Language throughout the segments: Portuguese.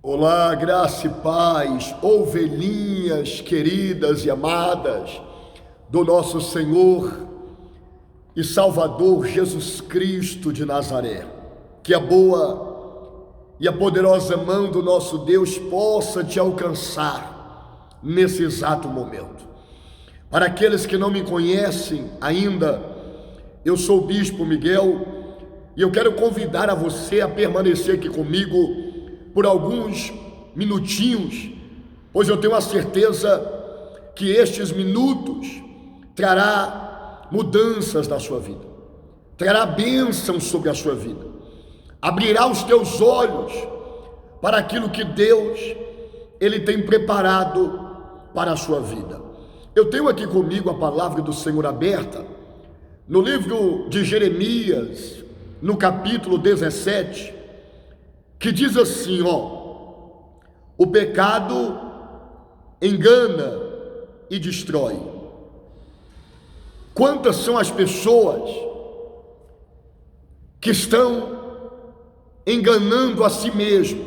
Olá, graça e paz, ovelhinhas queridas e amadas do nosso Senhor e Salvador Jesus Cristo de Nazaré. Que a boa e a poderosa mão do nosso Deus possa te alcançar nesse exato momento. Para aqueles que não me conhecem ainda, eu sou o Bispo Miguel e eu quero convidar a você a permanecer aqui comigo por alguns minutinhos, pois eu tenho a certeza que estes minutos trará mudanças na sua vida, trará bênçãos sobre a sua vida, abrirá os teus olhos para aquilo que Deus Ele tem preparado para a sua vida. Eu tenho aqui comigo a palavra do Senhor aberta no livro de Jeremias, no capítulo 17, que diz assim, o pecado engana e destrói. Quantas são as pessoas que estão enganando a si mesmo,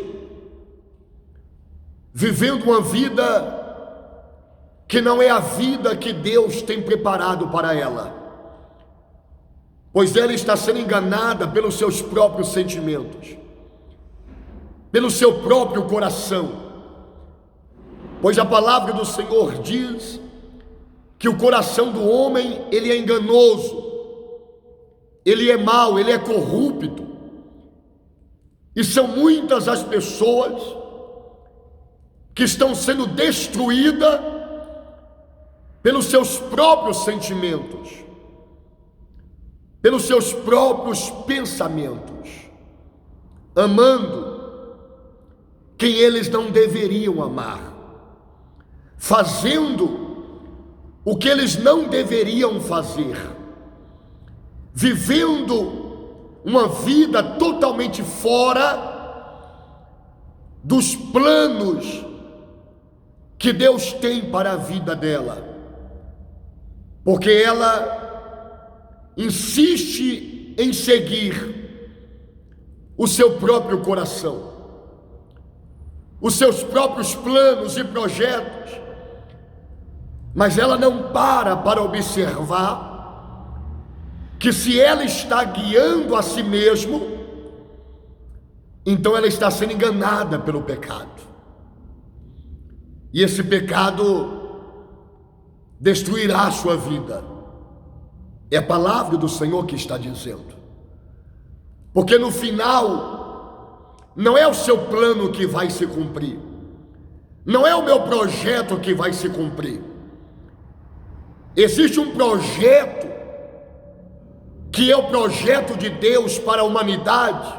vivendo uma vida que não é a vida que Deus tem preparado para ela, pois ela está sendo enganada pelos seus próprios sentimentos, pelo seu próprio coração, pois a palavra do Senhor diz que o coração do homem, ele é enganoso, ele é mau, ele é corrupto, e são muitas as pessoas que estão sendo destruídas pelos seus próprios sentimentos, pelos seus próprios pensamentos, amando quem eles não deveriam amar, fazendo o que eles não deveriam fazer, vivendo uma vida totalmente fora dos planos que Deus tem para a vida dela, porque ela insiste em seguir o seu próprio coração, os seus próprios planos e projetos, mas ela não para observar que se ela está guiando a si mesmo, então ela está sendo enganada pelo pecado, e esse pecado destruirá a sua vida. É a palavra do Senhor que está dizendo, porque no final não é o seu plano que vai se cumprir, não é o meu projeto que vai se cumprir. Existe um projeto que é o projeto de Deus para a humanidade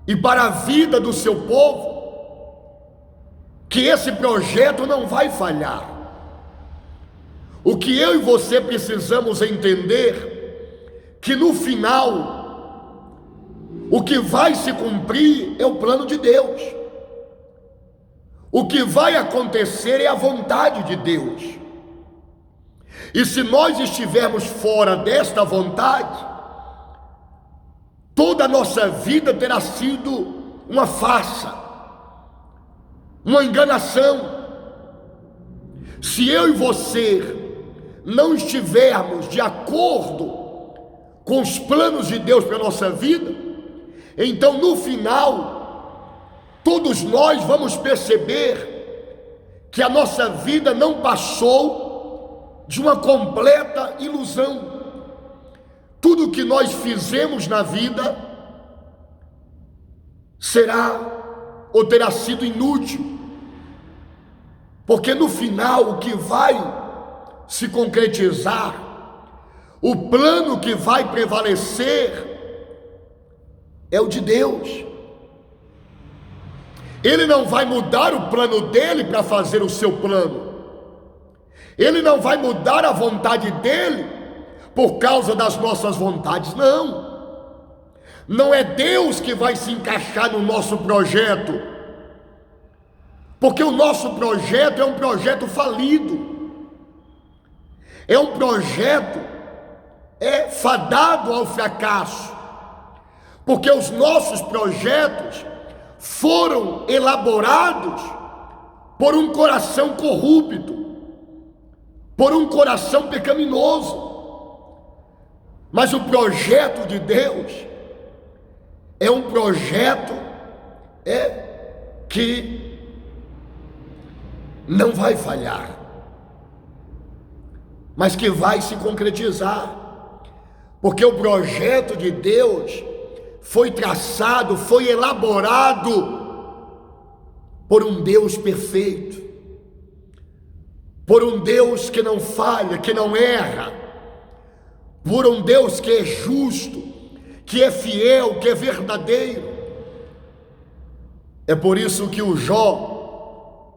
e para a vida do seu povo, que esse projeto não vai falhar. O que eu e você precisamos entender, que no final o que vai se cumprir é o plano de Deus. O que vai acontecer é a vontade de Deus. E se nós estivermos fora desta vontade, toda a nossa vida terá sido uma farsa, uma enganação. Se eu e você não estivermos de acordo com os planos de Deus para a nossa vida, então no final, todos nós vamos perceber que a nossa vida não passou de uma completa ilusão. Tudo que nós fizemos na vida será ou terá sido inútil, porque no final o que vai se concretizar, o plano que vai prevalecer é o de Deus. Ele não vai mudar o plano dele para fazer o seu plano, ele não vai mudar a vontade dele por causa das nossas vontades, não é Deus que vai se encaixar no nosso projeto, porque o nosso projeto é um projeto falido, é um projeto fadado ao fracasso, porque os nossos projetos foram elaborados por um coração corrupto, por um coração pecaminoso. Mas o projeto de Deus é um projeto que não vai falhar, mas que vai se concretizar, porque o projeto de Deus foi traçado, foi elaborado por um Deus perfeito, por um Deus que não falha, que não erra, por um Deus que é justo, que é fiel, que é verdadeiro. É por isso que o Jó,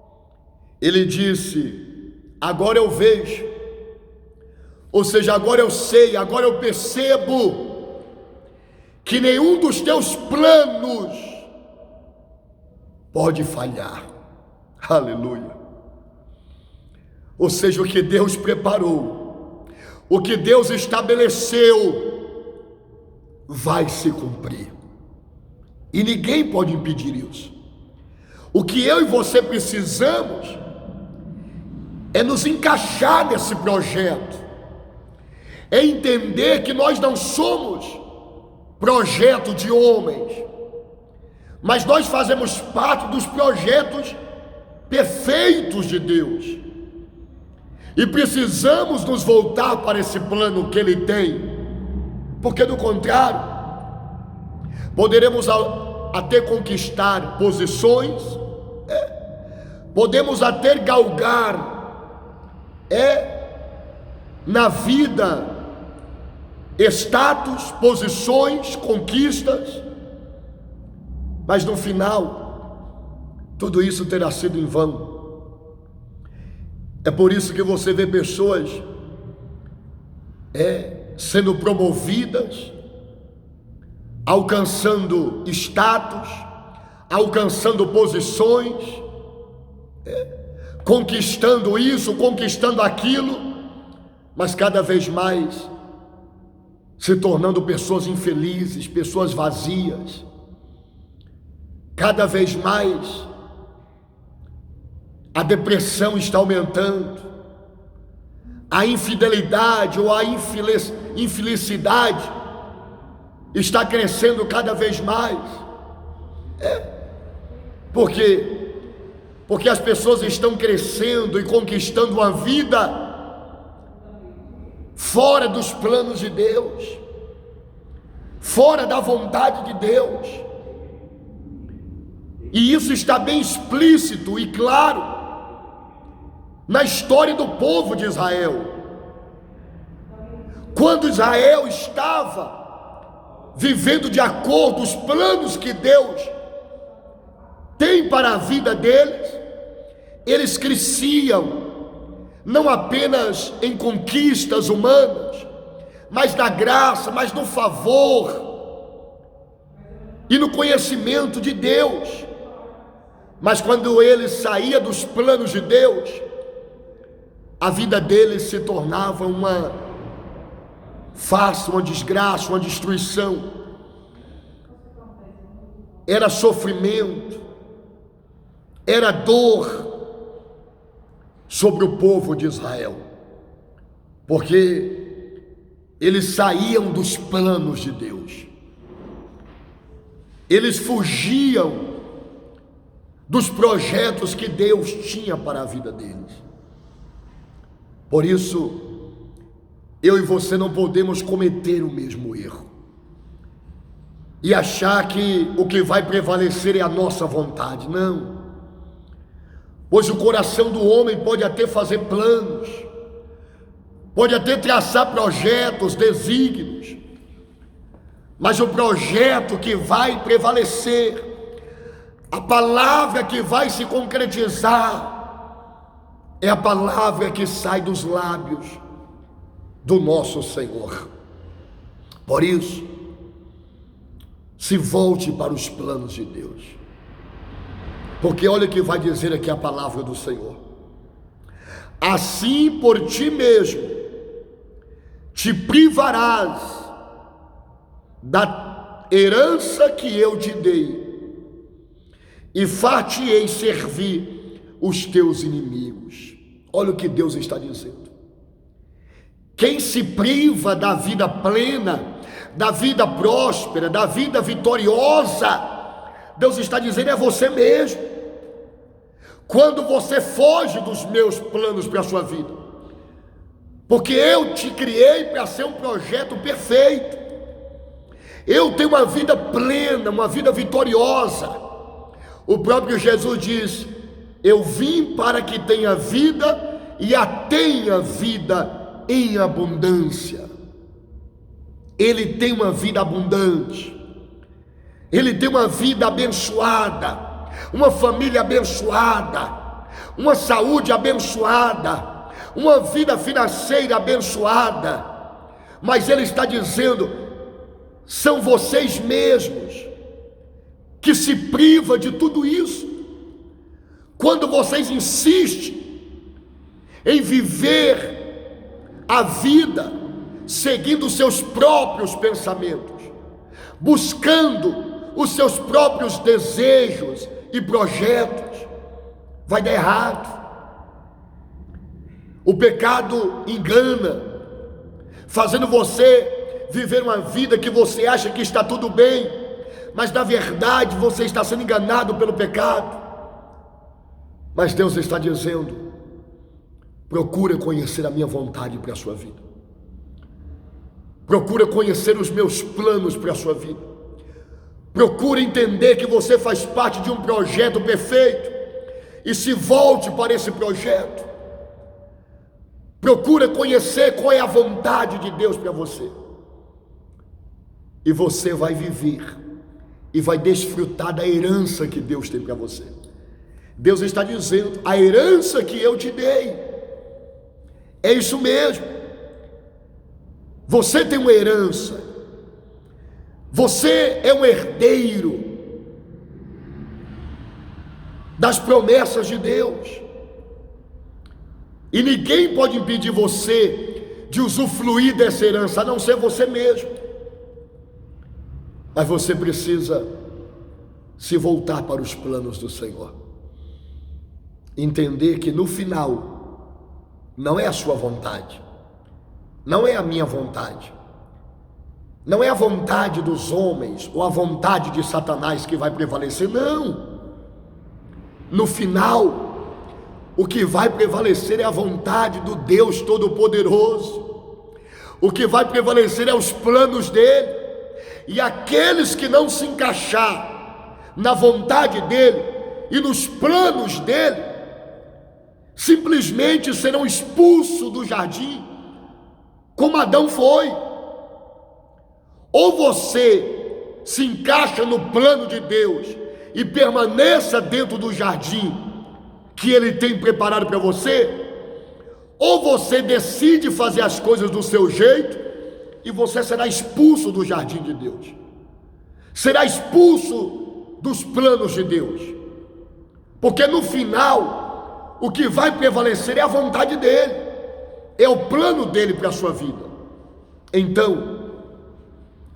ele disse: agora eu vejo, ou seja, agora eu sei, agora eu percebo que nenhum dos teus planos pode falhar. Aleluia. Ou seja, o que Deus preparou, o que Deus estabeleceu, vai se cumprir, e ninguém pode impedir isso. O que eu e você precisamos é nos encaixar nesse projeto, é entender que nós não somos projeto de homens, mas nós fazemos parte dos projetos perfeitos de Deus, e precisamos nos voltar para esse plano que Ele tem, porque do contrário, poderemos até conquistar posições, podemos até galgar na vida status, posições, conquistas, mas no final tudo isso terá sido em vão. É por isso que você vê pessoas sendo promovidas, alcançando status, alcançando posições, conquistando isso, conquistando aquilo, mas cada vez mais se tornando pessoas infelizes, pessoas vazias. Cada vez mais a depressão está aumentando, a infidelidade ou a infelicidade está crescendo cada vez mais. Porque as pessoas estão crescendo e conquistando uma vida fora dos planos de Deus, fora da vontade de Deus. E isso está bem explícito e claro na história do povo de Israel. Quando Israel estava vivendo de acordo com os planos que Deus tem para a vida deles, eles cresciam não apenas em conquistas humanas, mas na graça, mas no favor e no conhecimento de Deus. Mas quando ele saía dos planos de Deus, a vida deles se tornava uma farsa, uma desgraça, uma destruição. Era sofrimento, era dor sobre o povo de Israel, porque eles saíam dos planos de Deus, eles fugiam dos projetos que Deus tinha para a vida deles. Por isso, eu e você não podemos cometer o mesmo erro e achar que o que vai prevalecer é a nossa vontade. Não. Pois o coração do homem pode até fazer planos, pode até traçar projetos, desígnios, mas o projeto que vai prevalecer, a palavra que vai se concretizar, é a palavra que sai dos lábios do nosso Senhor. Por isso, se volte para os planos de Deus, porque olha o que vai dizer aqui a palavra do Senhor: assim por ti mesmo te privarás da herança que eu te dei, e far-te-ei servir os teus inimigos. Olha o que Deus está dizendo. Quem se priva da vida plena, da vida próspera, da vida vitoriosa, Deus está dizendo, é você mesmo. Quando você foge dos meus planos para a sua vida, porque eu te criei para ser um projeto perfeito. Eu tenho uma vida plena, uma vida vitoriosa. O próprio Jesus diz, eu vim para que tenha vida e a tenha vida em abundância. Ele tem uma vida abundante, ele tem uma vida abençoada, uma família abençoada, uma saúde abençoada, uma vida financeira abençoada. Mas ele está dizendo, são vocês mesmos que se privam de tudo isso. Quando vocês insistem em viver a vida seguindo os seus próprios pensamentos, buscando os seus próprios desejos e projetos, vai dar errado. O pecado engana, fazendo você viver uma vida que você acha que está tudo bem, mas na verdade você está sendo enganado pelo pecado. Mas Deus está dizendo, procura conhecer a minha vontade para a sua vida, procura conhecer os meus planos para a sua vida, procura entender que você faz parte de um projeto perfeito e se volte para esse projeto. Procura conhecer qual é a vontade de Deus para você, e você vai viver e vai desfrutar da herança que Deus tem para você. Deus está dizendo, a herança que eu te dei, é isso mesmo. Você tem uma herança, você é um herdeiro das promessas de Deus, e ninguém pode impedir você de usufruir dessa herança, a não ser você mesmo. Mas você precisa se voltar para os planos do Senhor, entender que no final não é a sua vontade, não é a minha vontade, não é a vontade dos homens ou a vontade de Satanás que vai prevalecer, não. No final, o que vai prevalecer é a vontade do Deus Todo-Poderoso. O que vai prevalecer é os planos dele. E aqueles que não se encaixar na vontade dele e nos planos dele, simplesmente serão expulsos do jardim, como Adão foi. Ou você se encaixa no plano de Deus e permaneça dentro do jardim que ele tem preparado para você, ou você decide fazer as coisas do seu jeito e você será expulso do jardim de Deus, será expulso dos planos de Deus, porque no final o que vai prevalecer é a vontade dele, é o plano dele para a sua vida. Então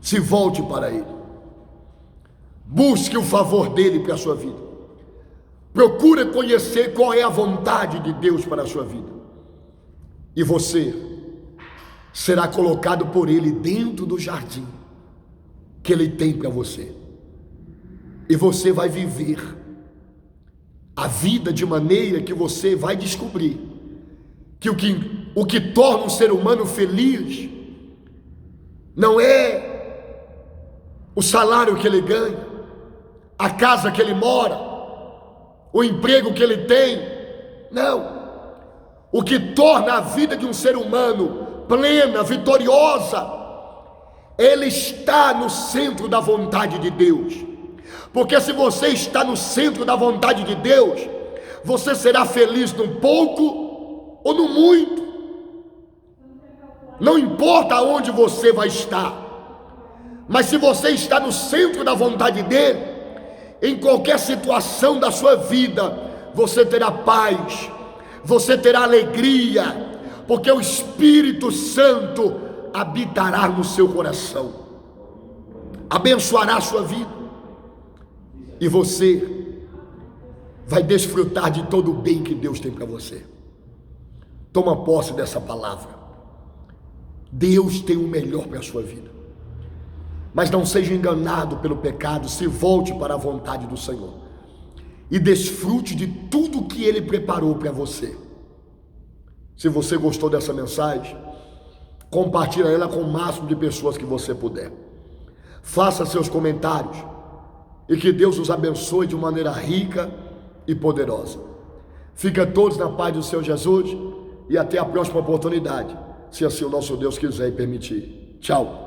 se volte para ele, busque o favor dele para a sua vida, procure conhecer qual é a vontade de Deus para a sua vida, e você será colocado por ele dentro do jardim que ele tem para você, e você vai viver a vida de maneira que você vai descobrir que o que torna um ser humano feliz não é o salário que ele ganha, a casa que ele mora, o emprego que ele tem, não. O que torna a vida de um ser humano plena, vitoriosa, ele está no centro da vontade de Deus. Porque se você está no centro da vontade de Deus, você será feliz no pouco ou no muito. Não importa onde você vai estar, mas se você está no centro da vontade dele, em qualquer situação da sua vida, você terá paz, você terá alegria, porque o Espírito Santo habitará no seu coração, abençoará a sua vida, e você vai desfrutar de todo o bem que Deus tem para você. Toma posse dessa palavra. Deus tem o melhor para a sua vida. Mas não seja enganado pelo pecado, se volte para a vontade do Senhor e desfrute de tudo que Ele preparou para você. Se você gostou dessa mensagem, compartilhe ela com o máximo de pessoas que você puder. Faça seus comentários e que Deus os abençoe de maneira rica e poderosa. Fica todos na paz do Senhor Jesus e até a próxima oportunidade, se assim o nosso Deus quiser e permitir. Tchau.